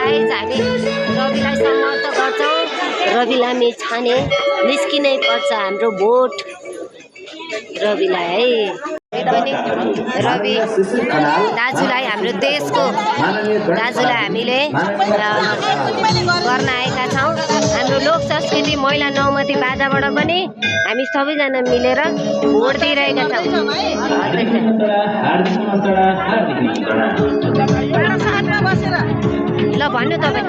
Guys हामी रविलाई समर्थन गर्छौँ। रवि लामिछाने निस्किनै पर्छ हाम्रो भोट रविलाई है। पनि रवि दाजुलाई हाम्रो देशको दाजुलाई हामीले गर्न आएका छौँ। हाम्रो लोक संस्कृति महिला नौमती बाजाबाट पनि हामी सबैजना मिलेर भोट दिइरहेका छौँ। ल भन्नु तपाईँ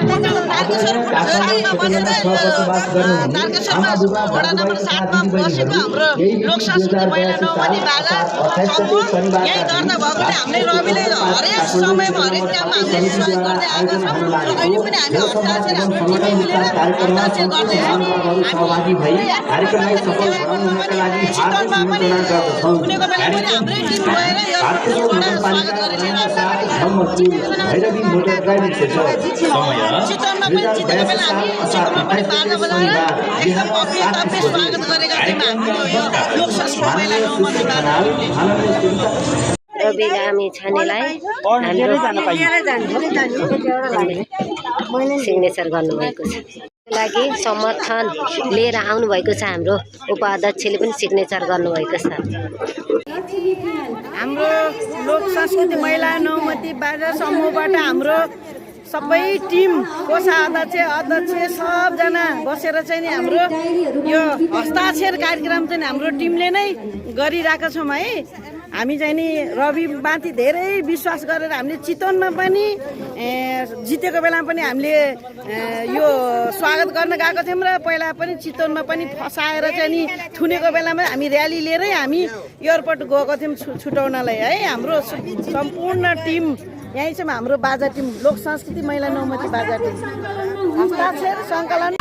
वडा नम्बर 7 मा बसेको हाम्रो लोक संस्कृति महिला नौमती बाजा समूह यही दर्ता भएकोले हामीले रविले हरेक समयमा हरेक काममा हामीले सहयोग गर्दै आएका छौँ र अहिले पनि हामी हस्ताक्षर हाम्रो टिमै मिलेर हस्ताक्षर गर्दै सहभागी भई कार्यक्रमलाई सफल बनाउनका लागि चितवनमा पनि कुनेको बेला पनि हाम्रै टिम गएर यो स्वागत गरेर भैरवी मोटर ड्राइभिङ क्षेत्र चितवनमा पनि जितेको बेला हामी चितवनमा पनि बाजा बजाएर एकदम भव्य स्वागत गरेका थियौँ हाम्रो यो लोक संस्कृति महिला नौमती बाजाहरूले। रवि लामिछानेलाई सिग्नेचर गर्नुभएको छ। लागि समर्थन लिएर आउनुभएको छ। हाम्रो उपाध्यक्षले पनि सिग्नेचर गर्नुभएको छ। हाम्रो लोक संस्कृति महिला नौमती बाजा समूहबाट हाम्रो सबै टिम कोषाध्यक्ष अध्यक्ष सबजना बसेर चाहिँ नि हाम्रो यो हस्ताक्षर कार्यक्रम चाहिँ हाम्रो टिमले नै गरिरहेका छौँ है। हामी चाहिँ नि रविमाथि धेरै विश्वास गरेर हामीले चितवनमा पनि जितेको बेलामा पनि हामीले यो स्वागत गर्न गएको थियौँ र पहिला पनि चितवनमा पनि फसाएर चाहिँ नि थुनेको बेलामा हामी र्याली लिएरै हामी एयरपोर्ट गएको थियौँ छुटाउनलाई है। हाम्रो सम्पूर्ण टिम यहीँ चाहिँ हाम्रो बाजा टिम लोक संस्कृति महिला नौमती बाजा टिम हस्ताक्षर सङ्कलन